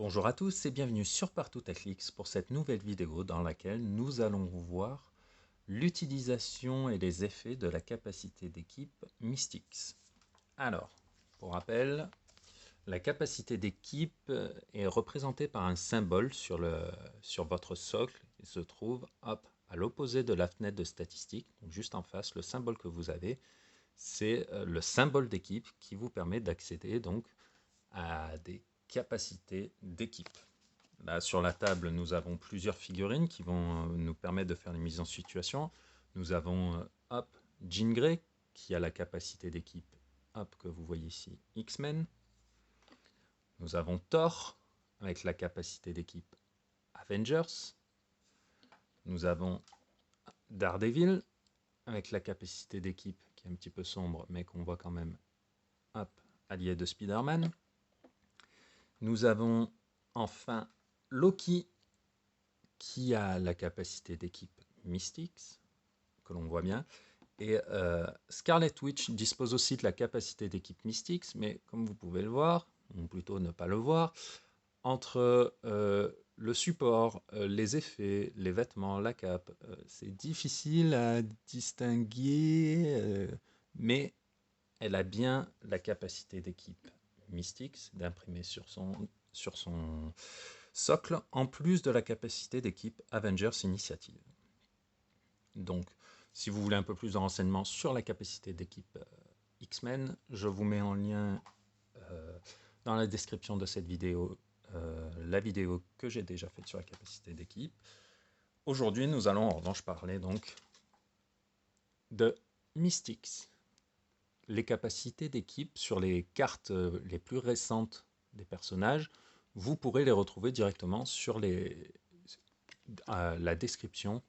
Bonjour à tous et bienvenue sur Partout Techlix pour cette nouvelle vidéo dans laquelle nous allons voir l'utilisation et les effets de la capacité d'équipe Mystics. Alors, pour rappel, la capacité d'équipe est représentée par un symbole sur votre socle. Il se trouve à l'opposé de la fenêtre de statistiques, donc juste en face, le symbole que vous avez, c'est le symbole d'équipe qui vous permet d'accéder donc à des capacités d'équipe. Là, sur la table, nous avons plusieurs figurines qui vont nous permettre de faire les mises en situation. Nous avons Jean Grey qui a la capacité d'équipe que vous voyez ici, X-Men. Nous avons Thor avec la capacité d'équipe Avengers. Nous avons Daredevil avec la capacité d'équipe qui est un petit peu sombre mais qu'on voit quand même allié de Spider-Man. Nous avons enfin Loki qui a la capacité d'équipe Mystics, que l'on voit bien. Et Scarlet Witch dispose aussi de la capacité d'équipe Mystics, mais comme vous pouvez le voir, ou plutôt ne pas le voir, entre le support, les effets, les vêtements, la cape, c'est difficile à distinguer, mais elle a bien la capacité d'équipe Mystics d'imprimer sur son socle, en plus de la capacité d'équipe Avengers Initiative. Donc, si vous voulez un peu plus de renseignements sur la capacité d'équipe X-Men, je vous mets en lien dans la description de cette vidéo la vidéo que j'ai déjà faite sur la capacité d'équipe. Aujourd'hui, nous allons en revanche parler donc de Mystics. Les capacités d'équipe sur les cartes les plus récentes des personnages, vous pourrez les retrouver directement sur la description,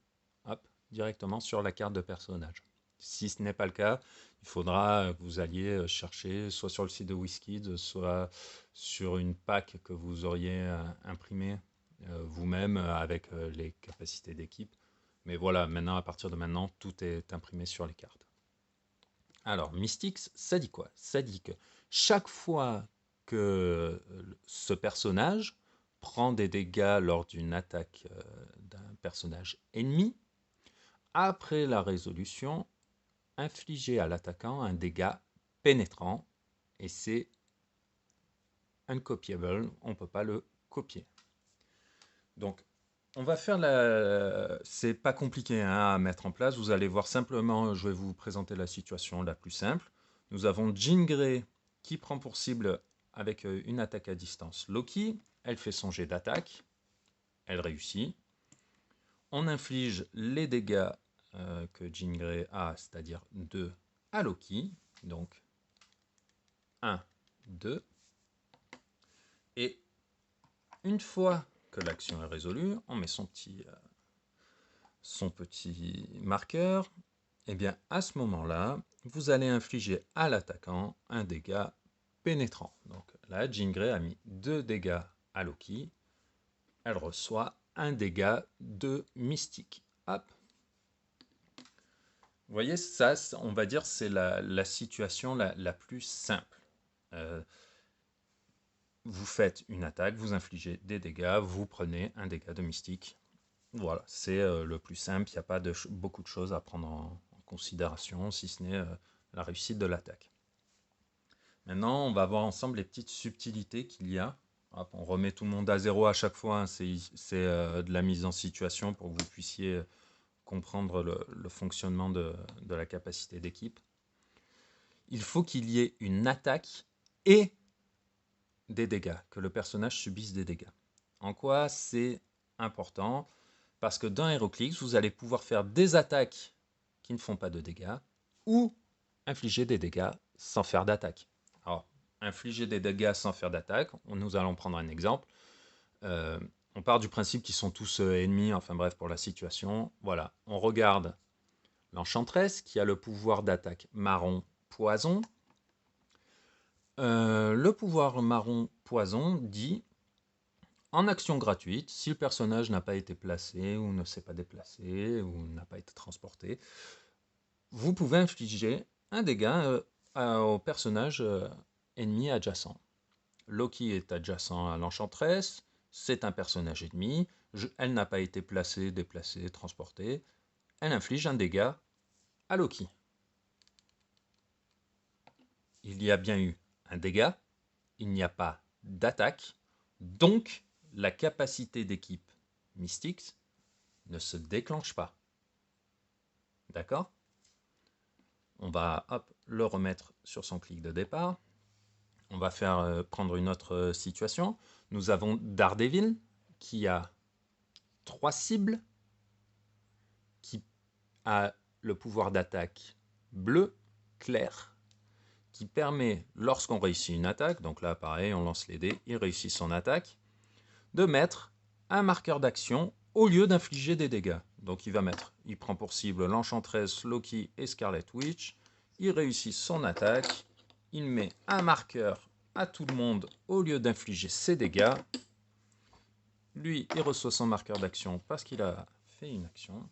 directement sur la carte de personnage. Si ce n'est pas le cas, il faudra que vous alliez chercher soit sur le site de WizKids, soit sur une pack que vous auriez imprimée vous-même avec les capacités d'équipe. Mais voilà, maintenant, à partir de maintenant, tout est imprimé sur les cartes. Alors, Mystics, ça dit quoi? Ça dit que chaque fois que ce personnage prend des dégâts lors d'une attaque d'un personnage ennemi, après la résolution, infliger à l'attaquant un dégât pénétrant, et c'est uncopiable, on ne peut pas le copier. Donc, on va faire c'est pas compliqué à mettre en place, vous allez voir simplement, je vais vous présenter la situation la plus simple. Nous avons Jean Grey qui prend pour cible avec une attaque à distance Loki, elle fait son jet d'attaque, elle réussit. On inflige les dégâts que Jean Grey a, c'est-à-dire 2 à Loki, donc 1, 2. Et une fois que l'action est résolue, on met son petit marqueur. Et bien à ce moment-là, vous allez infliger à l'attaquant un dégât pénétrant. Donc là, Jean Grey a mis 2 dégâts à Loki. Elle reçoit un dégât de mystique. Hop. Vous voyez, ça, on va dire, c'est la situation la plus simple. Vous faites une attaque, vous infligez des dégâts, vous prenez un dégât de mystique. Voilà, c'est le plus simple, il n'y a pas beaucoup de choses à prendre en considération, si ce n'est la réussite de l'attaque. Maintenant, on va voir ensemble les petites subtilités qu'il y a. Hop, on remet tout le monde à zéro à chaque fois, hein, c'est de la mise en situation pour que vous puissiez comprendre le fonctionnement de la capacité d'équipe. Il faut qu'il y ait une attaque et des dégâts, que le personnage subisse des dégâts. En quoi c'est important? Parce que dans HeroClix, vous allez pouvoir faire des attaques qui ne font pas de dégâts ou infliger des dégâts sans faire d'attaque. Alors, infliger des dégâts sans faire d'attaque, nous allons prendre un exemple. On part du principe qu'ils sont tous ennemis, enfin bref, pour la situation. Voilà, on regarde l'enchanteresse qui a le pouvoir d'attaque marron poison. Le pouvoir marron poison dit en action gratuite, si le personnage n'a pas été placé ou ne s'est pas déplacé ou n'a pas été transporté, vous pouvez infliger un dégât au personnage ennemi adjacent. Loki est adjacent à l'Enchantress, c'est un personnage ennemi, elle n'a pas été placée, déplacée, transportée, elle inflige un dégât à Loki. Il y a bien eu un dégât, il n'y a pas d'attaque, donc la capacité d'équipe Mystics ne se déclenche pas. D'accord? On va le remettre sur son clic de départ. On va prendre une autre situation. Nous avons Daredevil qui a 3 cibles, qui a le pouvoir d'attaque bleu clair, qui permet, lorsqu'on réussit une attaque, donc là pareil, on lance les dés, il réussit son attaque, de mettre un marqueur d'action au lieu d'infliger des dégâts. Donc il prend pour cible l'Enchantress, Loki et Scarlet Witch, il réussit son attaque, il met un marqueur à tout le monde au lieu d'infliger ses dégâts. Lui, il reçoit son marqueur d'action parce qu'il a fait une action.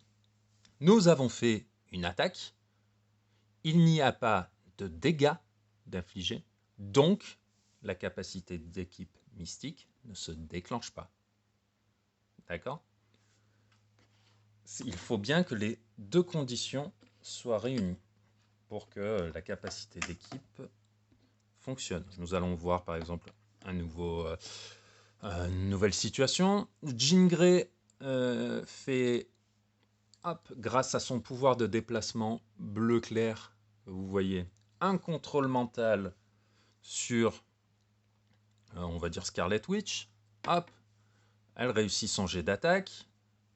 Nous avons fait une attaque. Il n'y a pas de dégâts d'infliger, donc la capacité d'équipe mystique ne se déclenche pas. D'accord? Il faut bien que les deux conditions soient réunies pour que la capacité d'équipe fonctionne. Nous allons voir par exemple une nouvelle situation. Jean Grey fait, grâce à son pouvoir de déplacement bleu clair, vous voyez, un contrôle mental sur, on va dire, Scarlet Witch. Hop, elle réussit son jet d'attaque.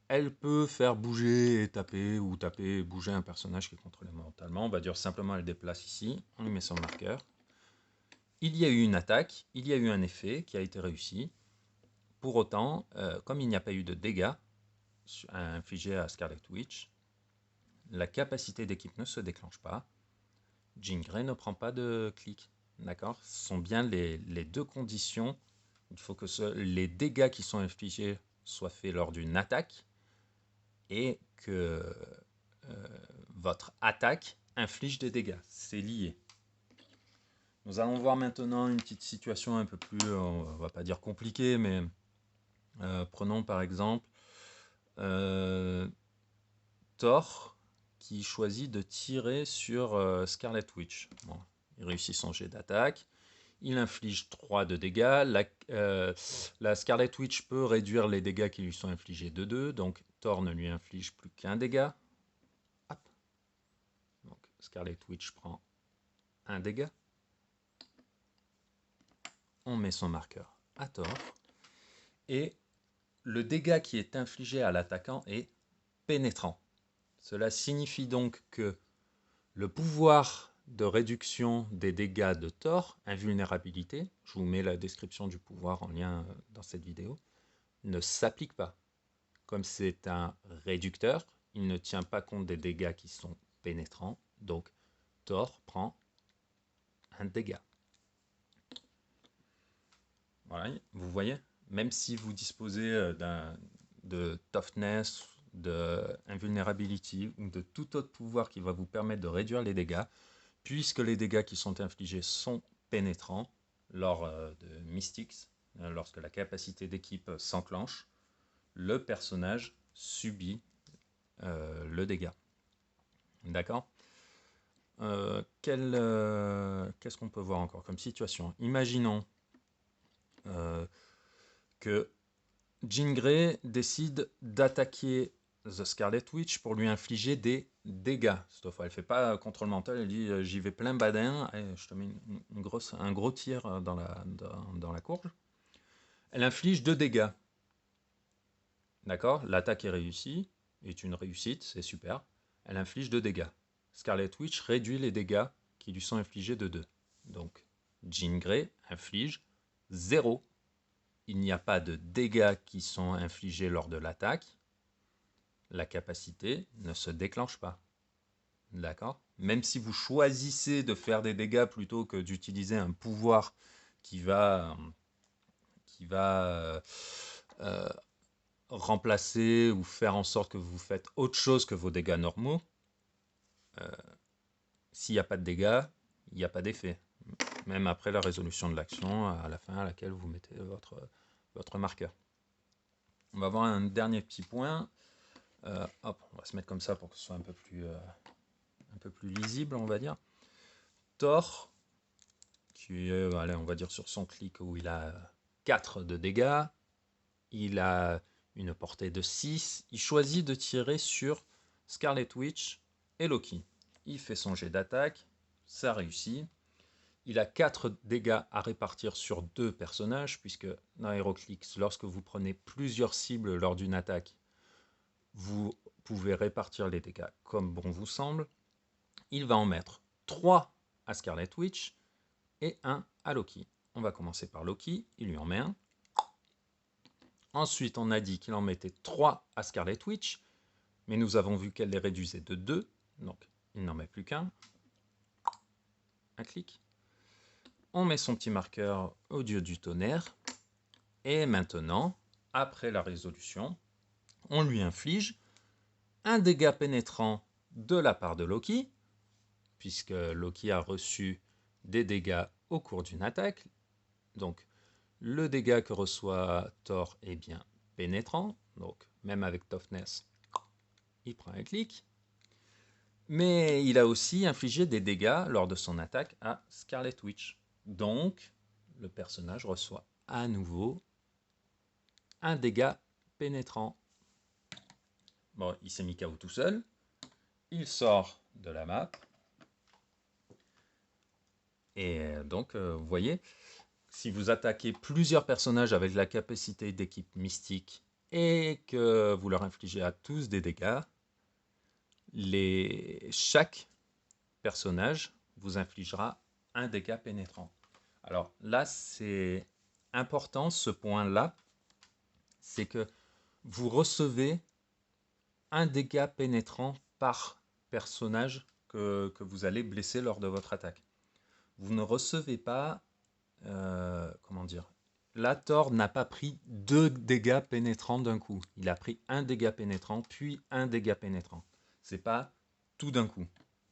Elle peut faire bouger et taper, ou taper et bouger un personnage qui est contrôlé mentalement. On va dire simplement elle déplace ici, on lui met son marqueur. Il y a eu une attaque, il y a eu un effet qui a été réussi. Pour autant, comme il n'y a pas eu de dégâts infligés à Scarlet Witch, la capacité d'équipe ne se déclenche pas. Jean Grey ne prend pas de clic. D'accord? Ce sont bien les deux conditions. Il faut que les dégâts qui sont infligés soient faits lors d'une attaque et que votre attaque inflige des dégâts. C'est lié. Nous allons voir maintenant une petite situation un peu plus, on va pas dire compliquée, mais prenons par exemple Thor qui choisit de tirer sur Scarlet Witch. Bon, il réussit son jet d'attaque. Il inflige 3 de dégâts. La Scarlet Witch peut réduire les dégâts qui lui sont infligés de 2. Donc Thor ne lui inflige plus qu'un dégât. Hop. Donc Scarlet Witch prend un dégât. On met son marqueur à Thor. Et le dégât qui est infligé à l'attaquant est pénétrant. Cela signifie donc que le pouvoir de réduction des dégâts de Thor, invulnérabilité, je vous mets la description du pouvoir en lien dans cette vidéo, ne s'applique pas. Comme c'est un réducteur, il ne tient pas compte des dégâts qui sont pénétrants, donc Thor prend un dégât. Voilà, vous voyez, même si vous disposez de toughness, de invulnerability ou de tout autre pouvoir qui va vous permettre de réduire les dégâts, puisque les dégâts qui sont infligés sont pénétrants lors de Mystics, lorsque la capacité d'équipe s'enclenche, le personnage subit le dégât. D'accord? Qu'est-ce qu'on peut voir encore comme situation? Imaginons que Jean Grey décide d'attaquer The Scarlet Witch pour lui infliger des dégâts. Cette fois, elle ne fait pas contrôle mental, elle dit j'y vais plein badin, et je te mets un gros tir dans la courge. Elle inflige 2 dégâts. D'accord? L'attaque est réussie, est une réussite, c'est super. Elle inflige 2 dégâts. Scarlet Witch réduit les dégâts qui lui sont infligés de 2. Donc, Jean Grey inflige 0. Il n'y a pas de dégâts qui sont infligés lors de l'attaque. La capacité ne se déclenche pas. D'accord? Même si vous choisissez de faire des dégâts plutôt que d'utiliser un pouvoir qui va remplacer ou faire en sorte que vous faites autre chose que vos dégâts normaux, s'il n'y a pas de dégâts, il n'y a pas d'effet. même après la résolution de l'action, à la fin à laquelle vous mettez votre marqueur. On va voir un dernier petit point. Hop, on va se mettre comme ça pour que ce soit un peu plus lisible, on va dire. Thor, qui est, allez, on va dire sur son clic où il a 4 de dégâts, il a une portée de 6, il choisit de tirer sur Scarlet Witch et Loki. Il fait son jet d'attaque, ça réussit. Il a 4 dégâts à répartir sur 2 personnages, puisque dans HeroClix, lorsque vous prenez plusieurs cibles lors d'une attaque, vous pouvez répartir les dégâts comme bon vous semble. Il va en mettre 3 à Scarlet Witch et 1 à Loki. On va commencer par Loki, il lui en met 1. Ensuite, on a dit qu'il en mettait 3 à Scarlet Witch, mais nous avons vu qu'elle les réduisait de 2, donc il n'en met plus qu'un. Un clic. On met son petit marqueur au dieu du tonnerre. Et maintenant, après la résolution, on lui inflige un dégât pénétrant de la part de Loki, puisque Loki a reçu des dégâts au cours d'une attaque. Donc, le dégât que reçoit Thor est bien pénétrant. Donc, même avec Toughness, il prend un clic. Mais il a aussi infligé des dégâts lors de son attaque à Scarlet Witch. Donc, le personnage reçoit à nouveau un dégât pénétrant. Bon, il s'est mis KO tout seul. Il sort de la map. Et donc, vous voyez, si vous attaquez plusieurs personnages avec la capacité d'équipe mystique et que vous leur infligez à tous des dégâts, chaque personnage vous infligera un dégât pénétrant. Alors là, c'est important, ce point-là, c'est que vous recevez un dégât pénétrant par personnage que vous allez blesser lors de votre attaque. Vous ne recevez pas, comment dire, là, Thor n'a pas pris 2 dégâts pénétrants d'un coup. Il a pris un dégât pénétrant, puis un dégât pénétrant. C'est pas tout d'un coup,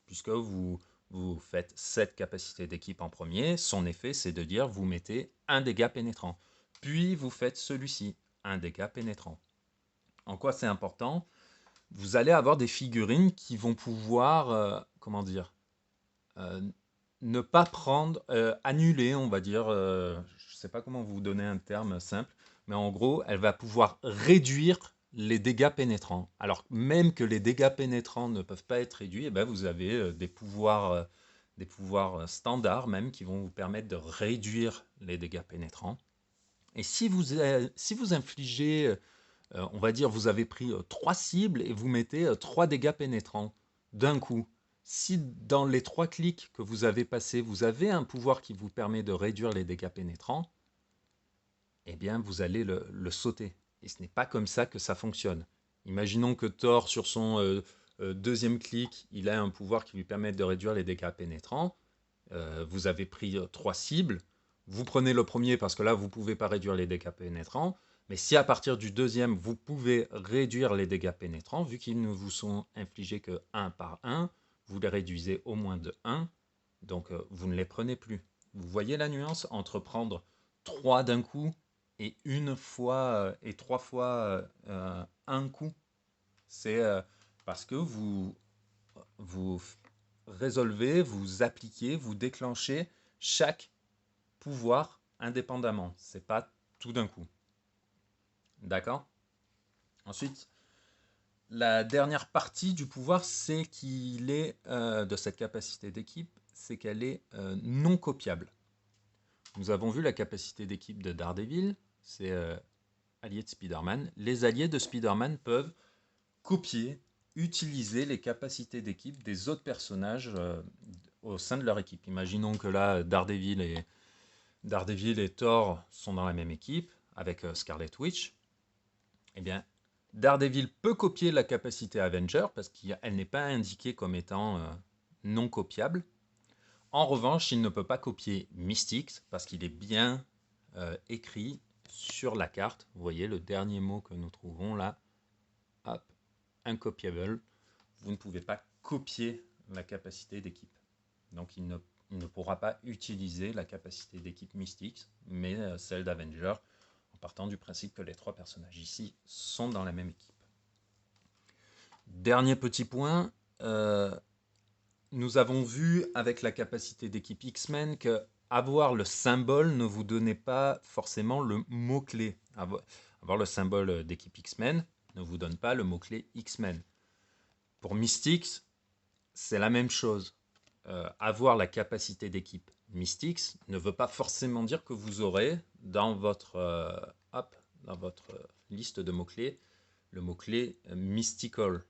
puisque vous faites cette capacité d'équipe en premier. Son effet, c'est de dire vous mettez un dégât pénétrant, puis vous faites celui-ci, un dégât pénétrant. En quoi c'est important? Vous allez avoir des figurines qui vont pouvoir, comment dire, ne pas prendre, annuler, on va dire, je ne sais pas comment vous donner un terme simple, mais en gros, elle va pouvoir réduire les dégâts pénétrants. Alors même que les dégâts pénétrants ne peuvent pas être réduits, eh ben, vous avez des pouvoirs standards même qui vont vous permettre de réduire les dégâts pénétrants. Et si vous infligez, on va dire, vous avez pris 3 cibles et vous mettez 3 dégâts pénétrants d'un coup. Si dans les 3 clics que vous avez passés, vous avez un pouvoir qui vous permet de réduire les dégâts pénétrants, eh bien, vous allez le sauter. Et ce n'est pas comme ça que ça fonctionne. Imaginons que Thor, sur son deuxième clic, il a un pouvoir qui lui permet de réduire les dégâts pénétrants. Vous avez pris 3 cibles. Vous prenez le premier parce que là, vous ne pouvez pas réduire les dégâts pénétrants. Mais si à partir du deuxième, vous pouvez réduire les dégâts pénétrants, vu qu'ils ne vous sont infligés que 1 par 1, vous les réduisez au moins de 1, donc vous ne les prenez plus. Vous voyez la nuance entre prendre 3 d'un coup et une fois et 3 fois un coup? C'est parce que vous résolvez, vous appliquez, vous déclenchez chaque pouvoir indépendamment. C'est pas tout d'un coup. D'accord? Ensuite, la dernière partie du pouvoir, c'est qu'il est, de cette capacité d'équipe, c'est qu'elle est non copiable. Nous avons vu la capacité d'équipe de Daredevil, c'est allié de Spider-Man. Les alliés de Spider-Man peuvent copier, utiliser les capacités d'équipe des autres personnages au sein de leur équipe. Imaginons que là, Daredevil et Thor sont dans la même équipe avec Scarlet Witch. Eh bien, Daredevil peut copier la capacité Avenger parce qu'elle n'est pas indiquée comme étant non copiable. En revanche, il ne peut pas copier Mystics parce qu'il est bien écrit sur la carte. Vous voyez le dernier mot que nous trouvons là. Hop, uncopiable. Vous ne pouvez pas copier la capacité d'équipe. Donc il ne pourra pas utiliser la capacité d'équipe Mystics, mais celle d'Avenger, en partant du principe que les 3 personnages ici sont dans la même équipe. Dernier petit point, nous avons vu avec la capacité d'équipe X-Men que avoir le symbole ne vous donnait pas forcément le mot-clé. Avoir le symbole d'équipe X-Men ne vous donne pas le mot-clé X-Men. Pour Mystics, c'est la même chose. Avoir la capacité d'équipe Mystics ne veut pas forcément dire que vous aurez dans votre, dans votre liste de mots-clés le mot-clé Mystical.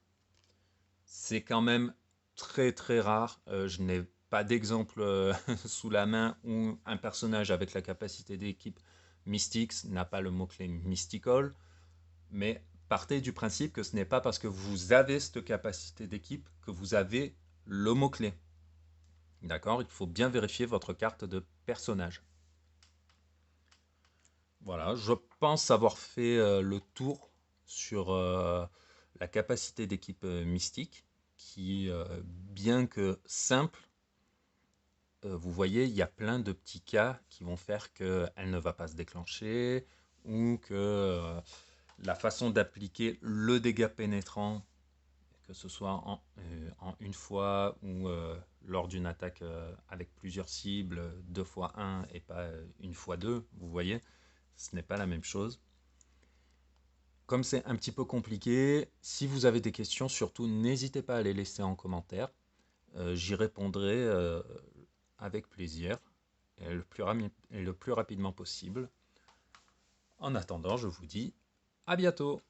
C'est quand même très très rare. Je n'ai pas d'exemple sous la main où un personnage avec la capacité d'équipe Mystics n'a pas le mot-clé Mystical, mais partez du principe que ce n'est pas parce que vous avez cette capacité d'équipe que vous avez le mot-clé. D'accord? Il faut bien vérifier votre carte de personnage. Voilà, je pense avoir fait le tour sur la capacité d'équipe mystique, qui, bien que simple, vous voyez, il y a plein de petits cas qui vont faire qu'elle ne va pas se déclencher, ou que la façon d'appliquer le dégât pénétrant, que ce soit en une fois ou lors d'une attaque avec plusieurs cibles, 2 fois 1 et pas une fois 2, vous voyez, ce n'est pas la même chose. Comme c'est un petit peu compliqué, si vous avez des questions, surtout n'hésitez pas à les laisser en commentaire. J'y répondrai avec plaisir et le plus rapidement possible. En attendant, je vous dis à bientôt.